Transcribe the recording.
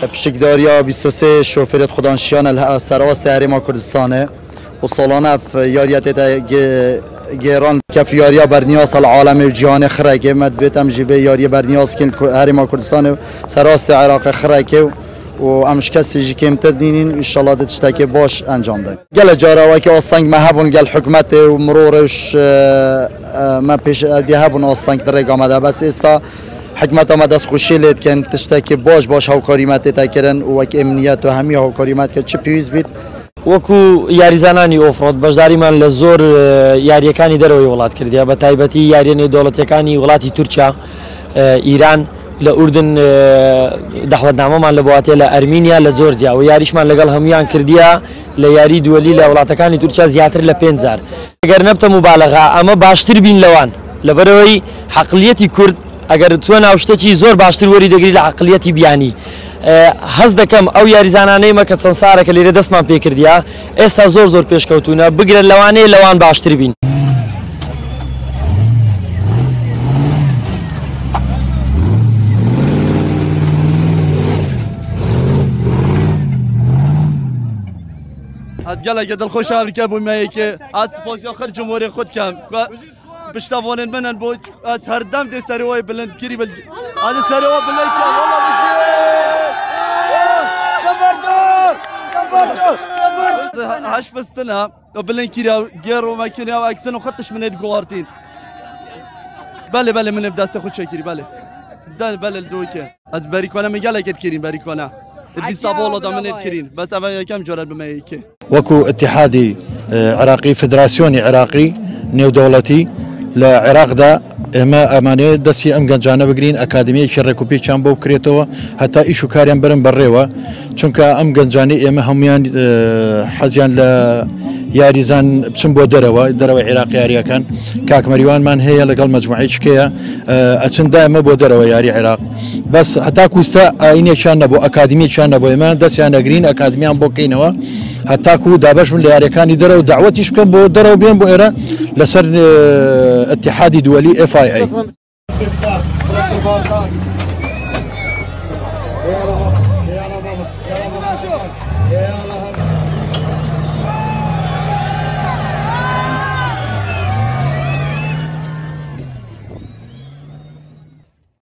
پشتکداریا 23 شوفرت خدانشیان سرواست هریما کردستانه و سالانه یاریت گیران کفیاریا برنیاس العالم جهان خرکه مدویتم جیبه یاری برنیاس کن هریما کردستانه سرواست عراق خرکه و امش کسی جی کمتر دینین ان شاء الله تشتکی باش انجام ده. گل جارا وکی آستانگ مهبون گل حکومت و مرورش ما پیش دیهبون آستانگ در آمده بس استا حکومت آمد از خوشی لید کن تشتکی باش هاوکاریمت تکرن و وکی امنیت و همی هاوکاریمت که چه پیوز بید وەکو یاریزانانی ئۆفرۆت بەشداریمان لە زۆر یاریەکانی دەرەوەی وڵات کردیا بە تایبەتی یاریە نێودەوڵەتیەکانی وڵاتی تورکیا ئیران لە ئوردن دەحوەتنامەمان لە بواتێ لە ئەرمینیا لە جۆرجیا و یاریشمان لەگەڵ هەمویان کردیا لە یاری دووەلی لە وڵاتەکانی تورکیا زیاتر لە 5,000 ئەگەر نەبتە مبالغە ئەمە باشتر بین لەوان لەبەرەوەی حەقلیەتی کورد ئەگەر چوە ناو شتێکی زۆر باشتر وەری دەگری لە عەقلیەتی بیانی هەز دەکەم ئەو یاریزانانەی مەکە چەند سارێکە لێرە دەستمان پێ کردیا ئێستا زۆر پێشکەوتونە بگرن لەوانەیە لەوان باشتر بین. gelek dilxweş Afrika bûmeyê ki ez spasiya xir Cumhuriyê xwe dikim piştevanên min in bo ez her dem dê serê wê bilind kirî bil ez serê we bilind heş pistina bilind kirî gêr û mekînî ew eksin û xwe tişminê diguhartîn belê min ev destê xwe çekirî belê belê li dûkê ez berîkwana min gelekê dikirîn berîkwana بس أبغى كم جرد بمايكي وكو اتحادي عراقي فدراسيوني عراقي نيو دولتي لعراق دا اما امانه دسي ام گنجانه بگرين اكاديميه شركوبي چامبو كريتو حتى ايشو كاريان برن بريوا چونكا ام گنجاني اما هميان حزيان ل یاریزان بچم بۆ دەرەوە عێراقی یاریەکان کاک مەریوان مان هەیە لەگەڵ مەجموعەی چکەیە ئەچن دائمە بۆ دەرەوە یاری عێراق بەس هەتا کوستە ئاینێکیان نەبوو ئەکادمیێکیان نەبوو ئێمە دەستیان ئەگرین ئەکادمیان بۆ بکەینەوە هەتاکو دابەش من لە یاریەکانی دەرەوە داوەتیش بکەم بۆ دەرەوە بێن بۆ ئێرە لەسەر اتحادی دووەلی FIA يا